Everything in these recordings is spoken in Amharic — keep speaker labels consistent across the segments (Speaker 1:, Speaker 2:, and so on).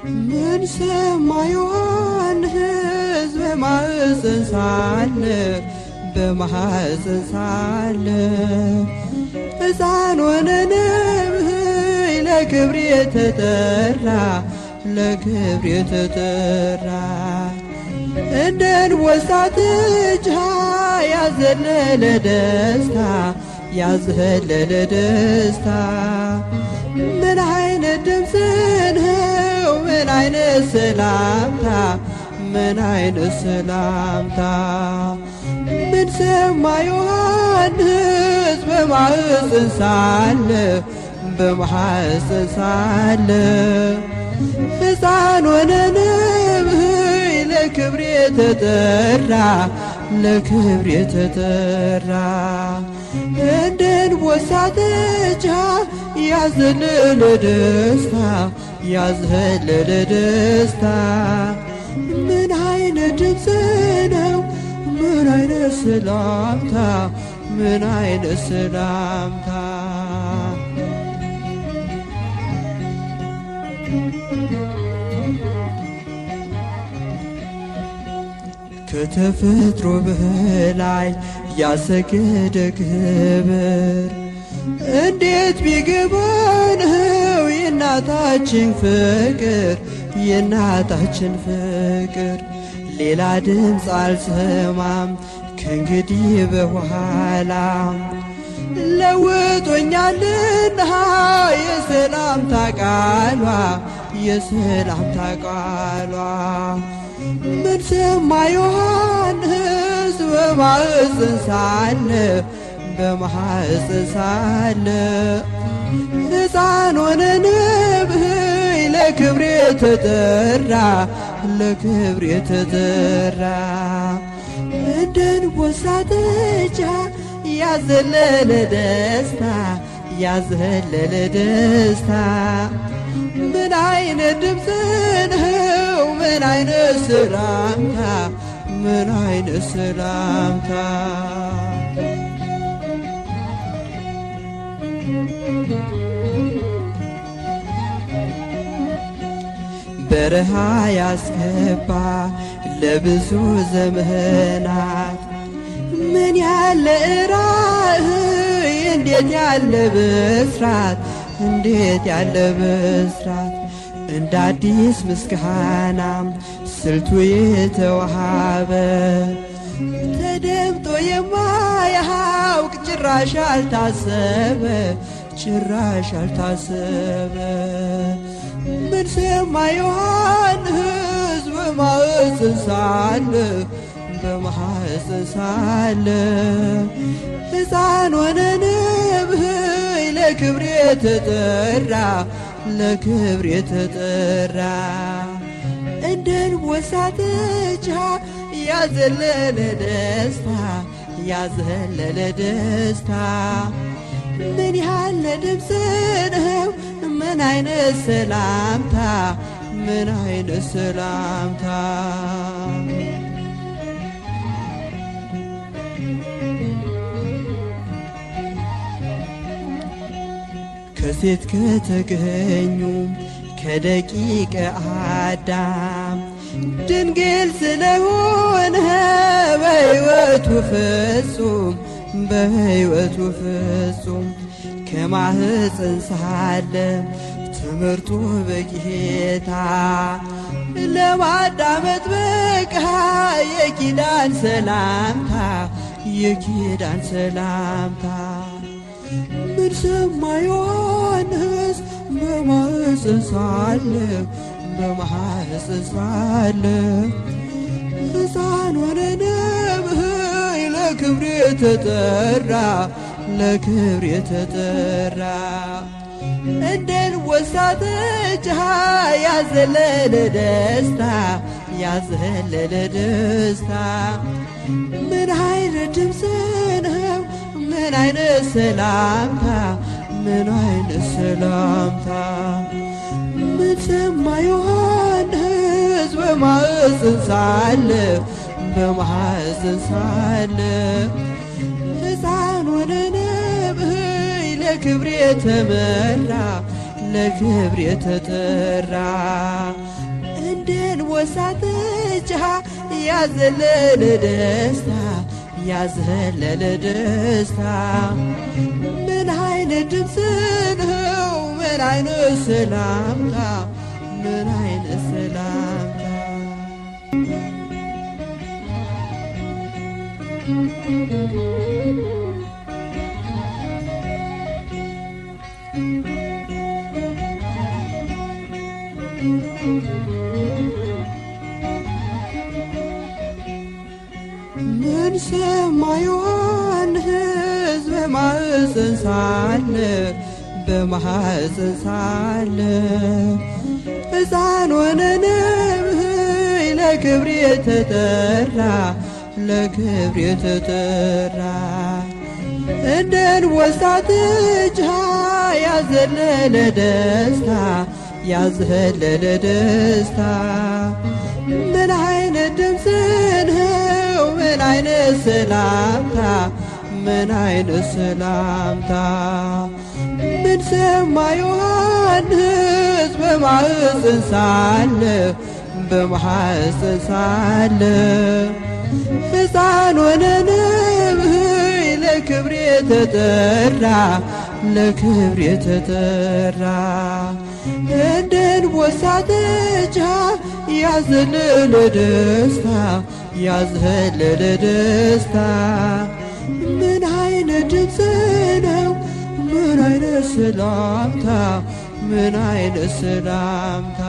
Speaker 1: من سما ዮሐንስ በማኅፀን ሳለ ሕፃን ሆነ ነብይ ለክብር የተጠራ እንደ አንበሳ ጥጃ ያዘለለ ደስታ ምን አይነት ድምፅ ነው ምን አይነት ሰላምታ ምን ሰማ ዮሐንስ በማኅፀን ሳለ ሕፃን ሆነ ነብይ ለክብር የተጠራ እንደ አንበሳ ጥጃ ያዘለለ ደስታ ምን አይነት ድምፅ ነው ምን አይነት ሰላምታ ከተፈጥሮ በላይ ያሰገደ ክብር እንዴት ቢገባን ነው የእናታችን ፍቅር ሌላ ድምፅ አልሰማም ከእንግዲህ በኋላ ለውጦኛልና የሰላምታ ቃሏ ምን ሰማ ዮሐንስ በማኅፀን ሳለ ሕፃን ሆነ ነብይ ለክብር የተጠራ እንደ አንበሳ ጥጃ ያዘለለ ደስታ ምን አይነት ድምፅ ነው ምን አይነት ሰላምታ በረሃ ያስገባ ለብዙ ዘመናት ምን ያለ ራእይ እንዴት ያለ ብስራት እንደ አዲስ ምስጋና ስልቱ የተዋሃበ ተደምጦ የማያውቅ ጭራሽ አልታሰበ ምን ሰማ ዮሐንስ በማኅፀን ሳለ ሕፃን ሆነ ነብይ ለክብር የተጠራ እንደ አንበሳ ጥጃ ያዘለለ ደስታ ምን ያለ ድምፅ ነው ምን አይነት ሰላምታ ከሴት ከተገኙ ከደቂቀ አዳም ድንግል ስለሆነ በሕይወቱ ፍጹም ከማኅፀን ሳለ ትምህርቱ በጌታ ለማዳመጥ በቃ የኪዳን ሰላምታ ምን ሰማ ዮሐንስ በማኅፀን ሳለ ሕፃን ሆነ ነብይ ለክብር የተጠራ እንደ አንበሳ ጥጃ ያዘለለ ደስታ ምን አይነት ድምፅ ነው ምን አይነት ሰላምታ ምን አይነት ሰላምታ ምን ሰማ ዮሐንስ በማኅፀን ሳለ በማኅፀን ሳለ ሕፃን ሆነ ነብይ ለክብር የተመራ ለክብር የተጠራ እንደ አንበሳ ጥጃ ያዘለለ ደስታ ያዘለለ ደስታ ምን አይነት ድምፅ ነው ምን አይነት ሰላምታ ምን አይነት ሰላምታ ምን ሰማ ዮሐንስ በማኅፀን ሳለ በማኅፀን ሳለ ሕፃን ሆነ ነብይ ለክብር የተጠራ ለክብር የተጠራ እንደ አንበሳ ጥጃ ያዘለለ ደስታ ያዘለለ ደስታ ምን አይነት ድምፅ ነው ምን አይነት ሰላምታ ምን አይነት ሰላምታ ምን ሰማ ዮሐንስ በማኅፀን ሳለ በማኅፀን ሳለ ሕፃን ሆነ ነብይ ለክብር የተጠራ ለክብር የተጠራ እንደ አንበሳ ጥጃ ያዘለለ ደስታ ያዘለለ ደስታ ምን አይነት ድምፅ ነው ምን አይነት ሰላምታ ምን አይነት ሰላምታ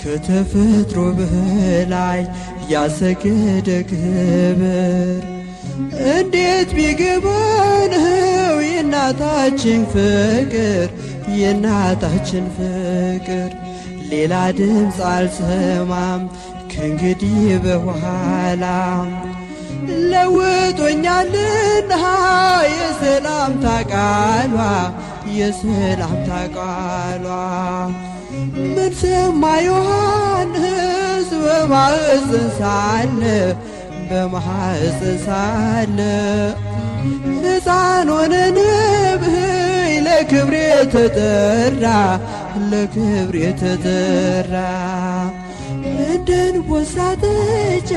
Speaker 1: ከተፈጥሮ በላይ ያሰገደ ክብር እንዴት ቢገባን ነው የእናታችን ፍቅር የእናታችን ፍቅር ሌላ ድምፅ አልሰማም ከእንግዲህ በኋላ ለውጦኛልና የሰላምታ ቃሏ የሰላምታ ቃሏ ምን ሰማ ዮሐንስ በማኅፀን ሳለ በማኅፀን ሳለ ሕፃን ሆነ ነብይ ለክብር የተጠራ ለክብር የተጠራ እንደ አንበሳ ጥጃ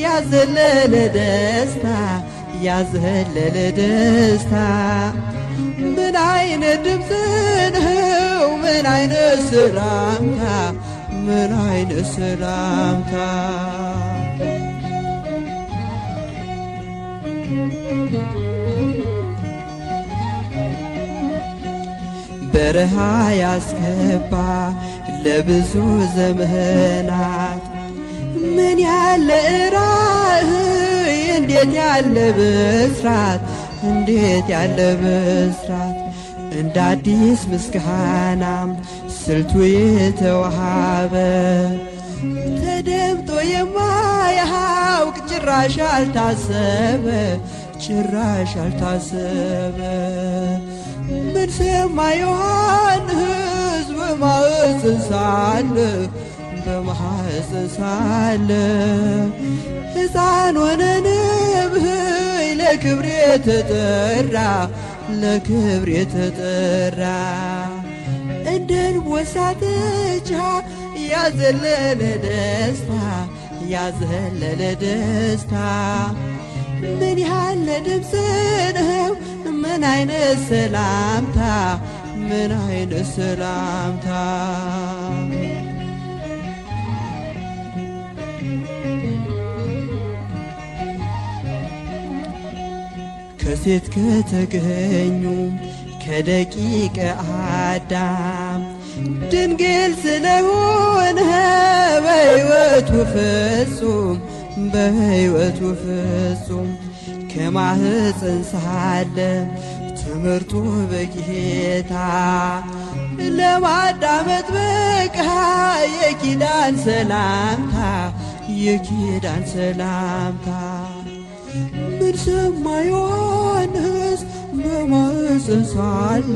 Speaker 1: ያዘለለ ደስታ ያዘለለ ደስታ ምን አይነት ድምፅ ነው ምን አይነት ሰላምታ ምን አይነት ሰላምታ በረሃ ያስገባ ለብዙ ዘመናት ምን ያለ ራእይ እንዴት ያለ ብስራት እንዴት ያለ ብስራት እንደ አዲስ ምስጋና ስልቱ የተዋሃበ ተደምጦ የማያውቅ ጭራሽ አልታሰበ ጭራሽ አልታሰበ ምን ሰማ ዮሐንስ በማኅፀን ሳለ በማኅፀን ሳለ ሕፃን ሆነ ነብይ ለክብር የተጠራ ለክብር የተጠራ እንደ አንበሳ ጥጃ ያዘለለ ደስታ ያዘለለ ደስታ ምን ያለ ድምፅ ነው ምን አይነት ሰላምታ ምን አይነት ሰላምታ ከሴት ከተገኙ ከደቂቀ አዳም ድንግል ስለሆነ በሕይወቱ ፍጹም በሕይወቱ ፍጹም ከማኅፀን ሳለ ትምህርቱ በጌታ ለማዳመጥ በቃ የኪዳን ሰላምታ የኪዳን ሰላምታ ምን ሰማ ዮሐንስ በማኅፀን ሳለ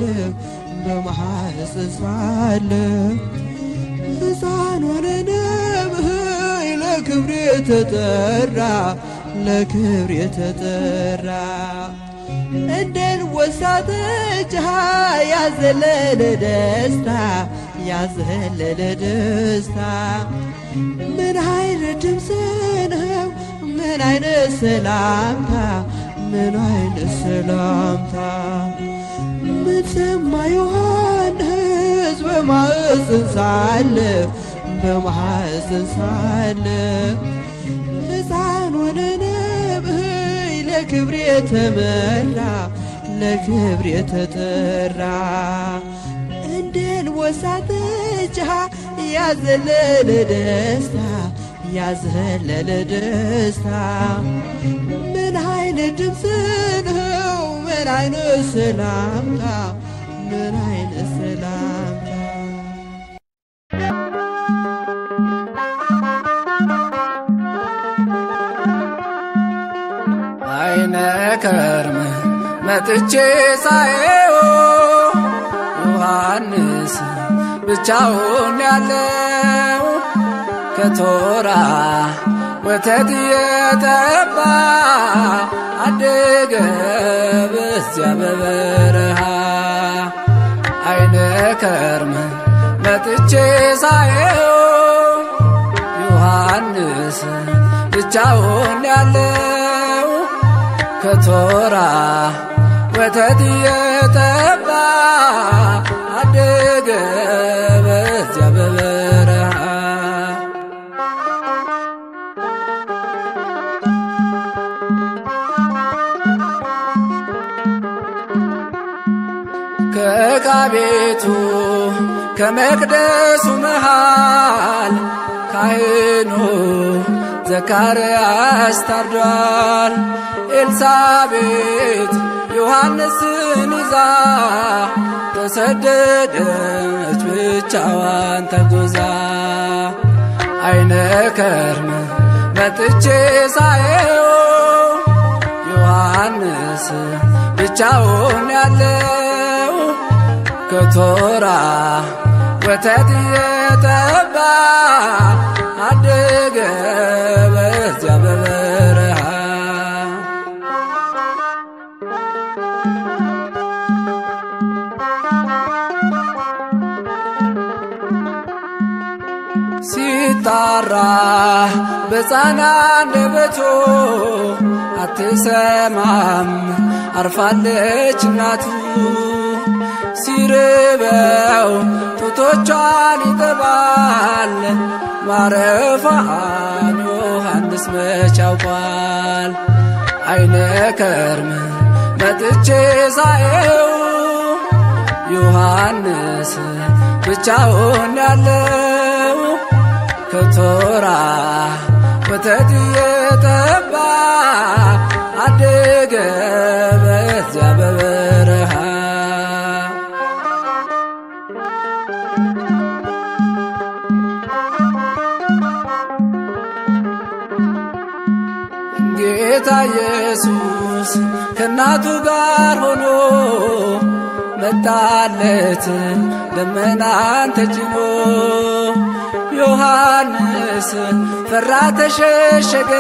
Speaker 1: ሕፃን ሆነ ነብይ ለክብር የተጠራ እንደን ወሳተች ያዘለለ ደስታ ምን አይነት ድምፅ ነው ምን አይነት ሰላምታ ምን ሰማ ዮሐንስ በማኅፀን ሳለ ሕፃን ሆነ ነብይ ለክብር የተጠራ እንደን ወሳተች ያዘለለ ደስታ ምን አይነት ድምፅ ነው ምን አይነት ሰላምታ
Speaker 2: አይነ ከርም መጥቼ ሳየው ዮሐንስ ብቻውን ያለው ከቶራ ወተት የጠባ አደገ በዚያ በበረሃ አይነ ከርም መጥቼ ሳየው ዮሐንስ ብቻውን ያለው ከቶራ ወተት የጠባ አደገ በዚያ በበረሃ ከዕቃ ቤቱ ከመቅደሱ መሃል ካህኑ ዘካርያስ ታርዷል። ኤልሳቤጥ ዮሐንስን ይዛ ተሰደደች ብቻዋን ተጉዛ አይነ ከርም መጥቼ ሳየው ዮሐንስ ብቻውን ያለው ከቶራ ወተት የጠባ አደገ በዚያ በበረሃ ሲጣራ በሕፃን አንደበቱ አትሰማም አርፋለች እናቱ ሲርበው ጡቶቿን ይጠባል ማረፏን ዮሐንስ መች ያውቋል። አይነ ከርም መጥቼ ሳየው ዮሐንስ ብቻውን ያለው ከቶራ ወተት የጠባ አደገ በዚያ በበረሃ ጌታ ኢየሱስ ከእናቱ ጋር ሆኖ መጣለት ደመናን ተጭኖ ዮሐንስ ፈራ ተሸሸገ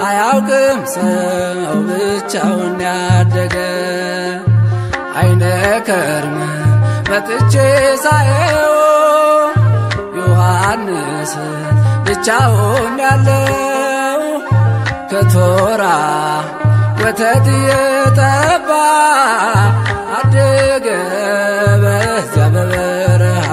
Speaker 2: አያውቅም ሰው ብቻውን ያደገ አይነ ከርም መጥቼ ሳየው ዮሐንስ ብቻውን ያለው ከቶራ ወተት የጠባ አደገ በዚያ በበረሃ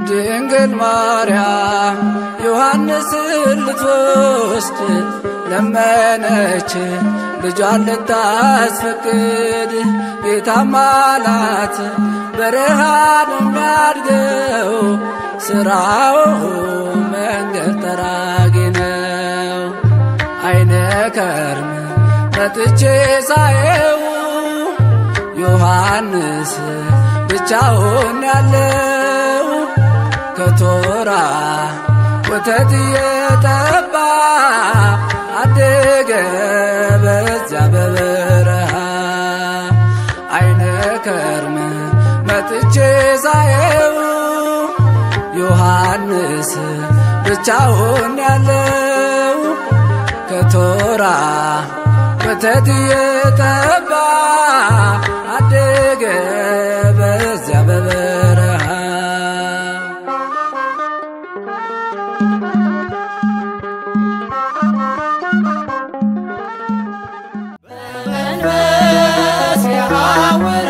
Speaker 2: ድንግል ማርያም ዮሐንስን ልትወስድ ለመነች ልጇን ልታስፈቅድ ጌታም አላት በረሃ ነው የሚያድገው ስራው መንገድ ጠራጊ ነው። አይነ ከርም መጥቼ ሳየው ዮሐንስ ብቻውን ያለው ከቶራ ወተት የጠባ አደገ በዚያ በበረሃ አይነ ከርም መጥቼ ሳየው ዮሐንስ ብቻውን ያለው ከቶራ ወተት የጠባ አደገ በዚያ በበረሃ
Speaker 1: በመንፈስ የሐውር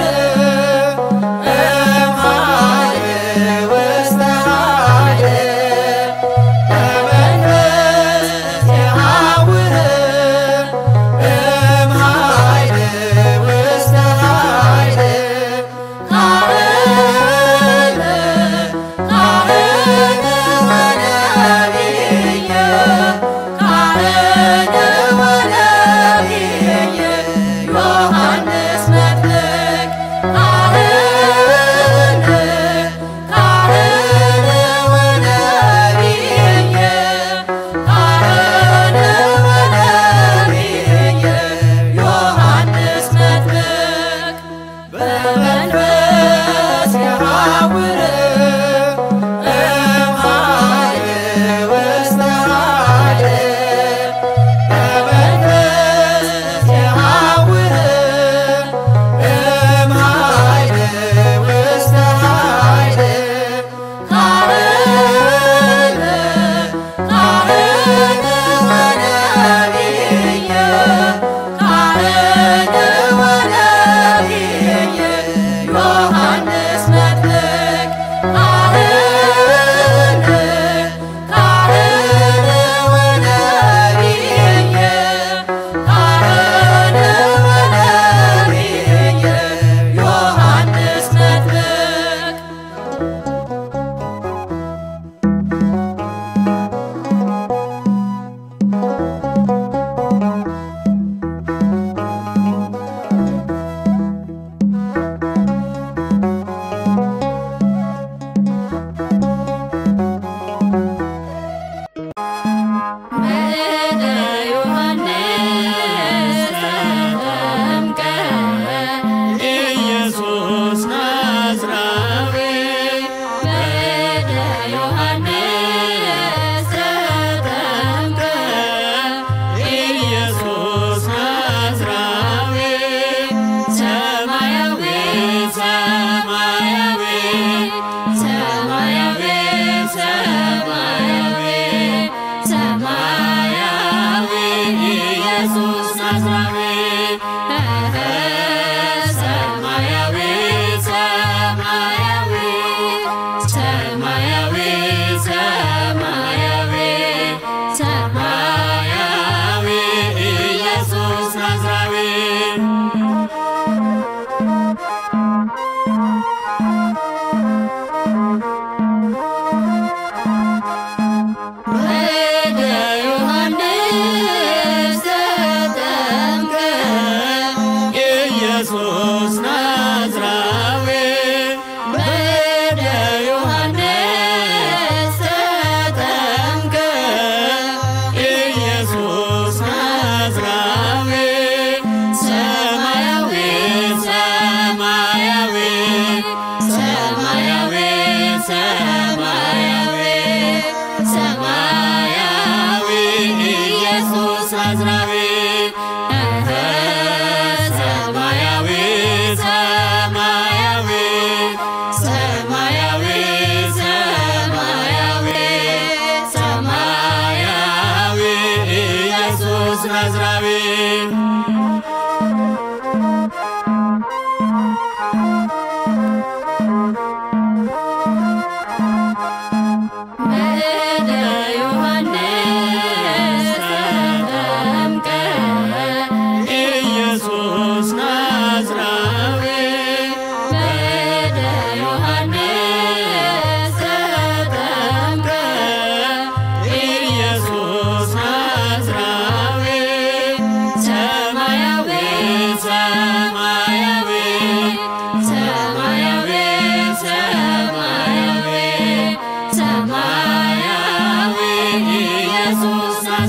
Speaker 3: ኢየሱስ ናዝራዊ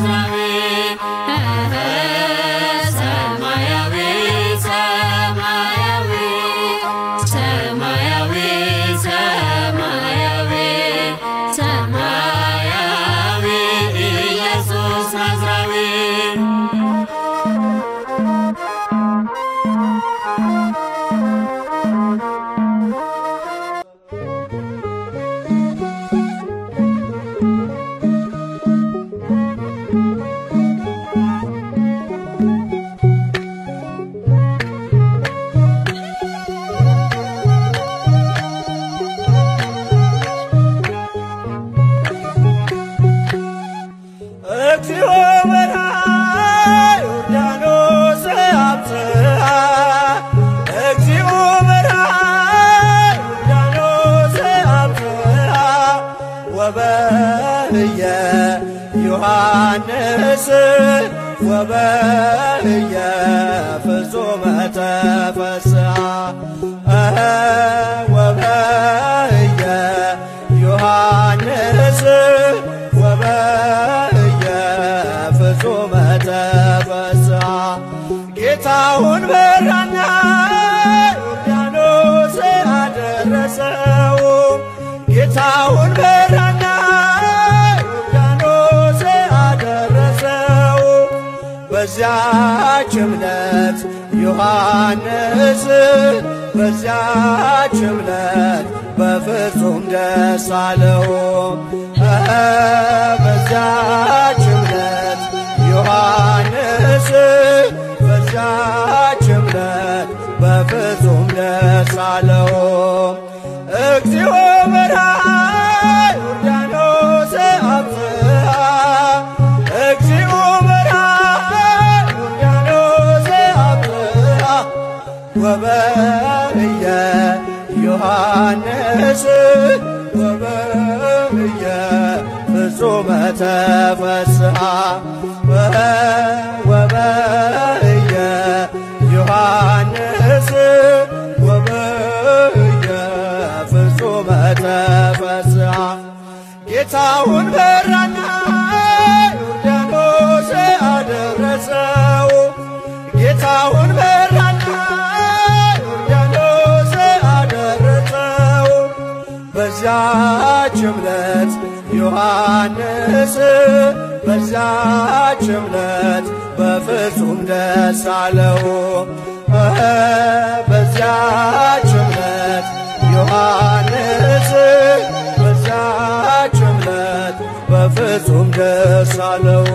Speaker 1: ናዝራዊ ሰማያዊ ሰማያዊ ሰማያዊ ሰማያዊ ሰማያዊ ኢየሱስ ናዝራዊ ዮሐንስ ወበየ ፍጹመ ተፈስሐ ወበየ ዮሐንስ ወበየ ፍጹመ ተፈስሐ ጌታውን በራና ዮርዳኖስ አደረሰው ጌታውን በራና በዚያች ዕለት ዮሐንስ በዚያች ዕለት በፍጹም ደስ አለው በዚያች ዕለት ዮሐንስ በዚያች ዕለት በፍጹም ደስ አለው እግዚኦ በርሃ ዮርዳኖስ አብጽሐ እግዚኦ ወበየ ዮሐንስ ወበየ ፍጹመ ተፈስሐ ወበየ ዮሐንስ ወበየ ፍጹመ ተፈስሐ ጌታውን በራና ዮርዳኖስ አደረሰው ጌታውን በራና በዚያች ዕለት ዮሐንስ በዚያች ዕለት በፍጹም ደስ አለው በዚያች ዕለት ዮሐንስ በዚያች ዕለት በፍጹም ደስ አለው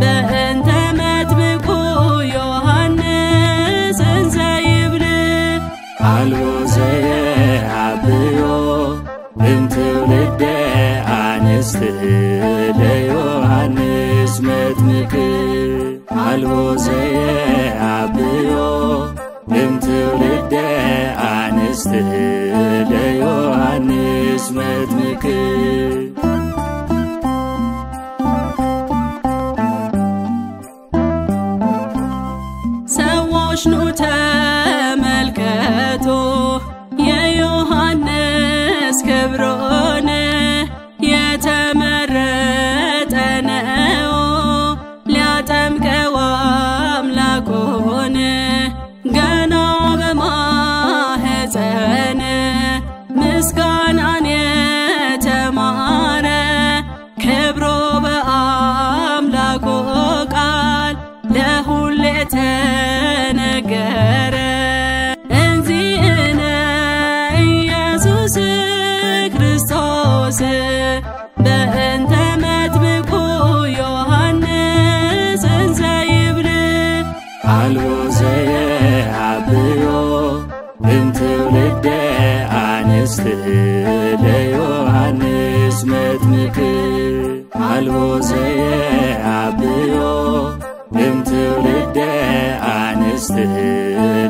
Speaker 1: በእንተ መጥምቁ ዮሐንስ እንዘይብል አልቦ ዘየአብዮ እምትውልደ አንስት ለዮሐንስ መጥምቅ አልቦ ዘየአብዮ እምትውልደ
Speaker 3: ምስጋናን የተማረ ክብሮ በአምላኩ ቃል ለሁሌ ተነገረ እንዚእነ ኢየሱስ ክርስቶስ በእንተ መጥምቁ ዮሐንስ እንዘ ይብል
Speaker 2: አልቦ ዘየአብዮ እምትውልደ አንስት ለዮሐንስ መጥምቅ አልቦ ዘየአብዮ እምትውልደ አንስት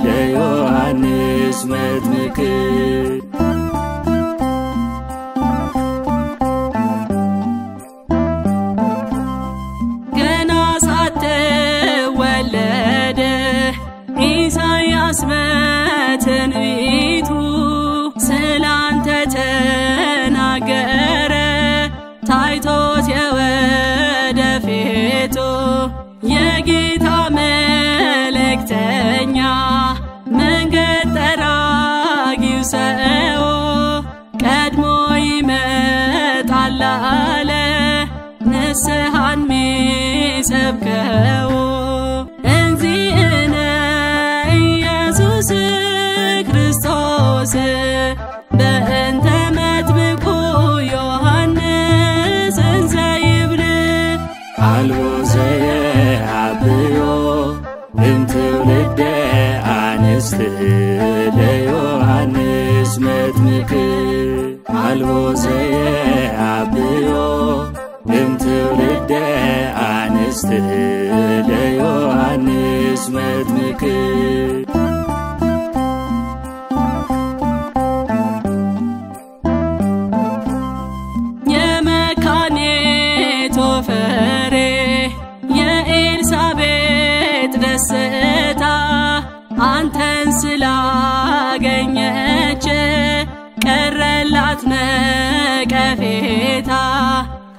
Speaker 2: ለዮሐንስ መጥምቅ
Speaker 3: ገና ሳትወለድ ኢሳይያስ በትንቢቱ ስላንተ ተናገረ ታይቶት የወደፊቱ የጌታ መልእክተኛ መንገድ ጠራጊው ሰው ቀድሞ ይመጣል አለ ንስሐን ሚሰብከው እንዚእነ ኢየሱስ ክርስቶስ በእንተ መጥምቁ ዮሐንስ እንዘ ይብል
Speaker 2: አልቦ ዘየአብዮ እምትውልደ አንስት ለዮሐንስ መጥምቅ አልቦ ዘየአብዮ እምትውልደ አንስት ለዮሐንስ መጥምቅ
Speaker 3: የመካኒቱ ፍሬ የኤልሳቤጥ ደስታ አንተን ስላገኘች ቀረላት ነቀፌታ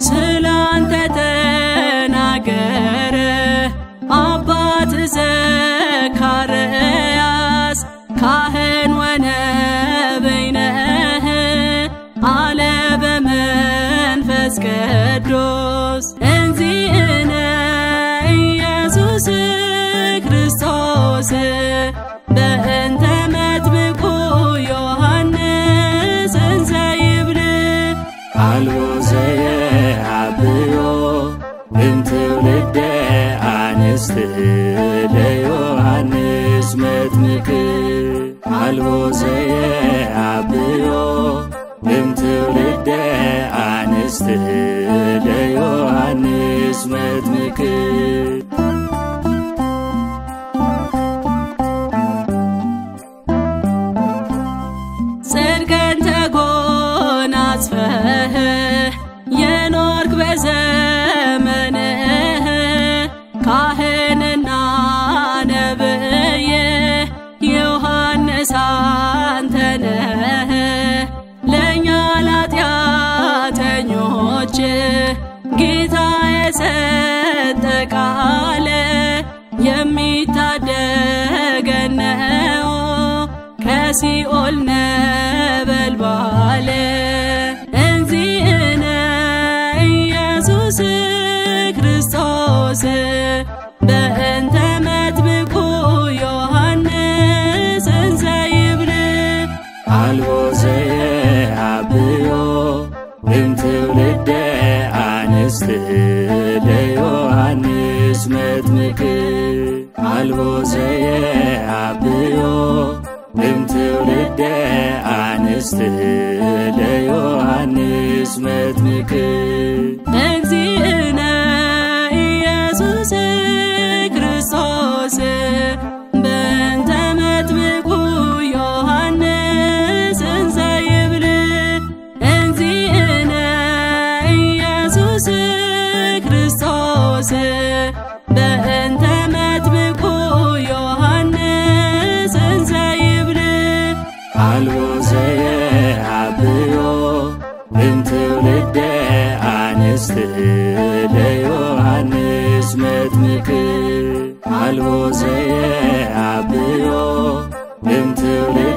Speaker 3: ስላንተ ተናገረ አባት ዘካርያስ ካህን ወነቢይ ነህ አለ በመንፈስ ቅዱስ እንዚእነ ኢየሱስ ክርስቶስ በእንተ መጥምቁ ዮሐንስ እንዘ ይብል
Speaker 2: አልቦ ዘየአብዮ እምትውልደ አንስት ለዮሐንስ መጥምቅ አልቦ ዘየአብዮ እምትውልደ አንስት ለዮሐንስ መጥምቅ
Speaker 3: ጽድቅን ተጎናጽፈህ የኖርክ በዘመንህ ካህንና ነብይ ዮሐንስ አንተ ነህ ለእኛ ኃጢአተኞች ጌታ የሰጠ ቃል የሚታደገን ነው ከሲኦል ነበልባል እንዚእነ ኢየሱስ ክርስቶስ በእንተ መጥምቁ ዮሐንስ እንዘ ይብል
Speaker 2: አልቦ ዘየአብዮ እምትውልደ አንስት ለዮሐንስ መጥምቅ አልቦ ዘየአብዮ እምትውልደ አንስት ለዮሐንስ መጥምቅ
Speaker 3: እግዚእነ ኢየሱስ ክርስቶስ በእንተ መጥምቁ ዮሐንስ እንዘ ይብል እግዚእነ ኢየሱስ ክርስቶስ በእንተ መጥምቁ ዮሐንስ እንዘ ይብል
Speaker 2: አልቦ ዘየአብዮ እምትውልደ አንስት ለዮሐንስ መጥምቅ አልቦ ዘየአብዮ እምትውልደ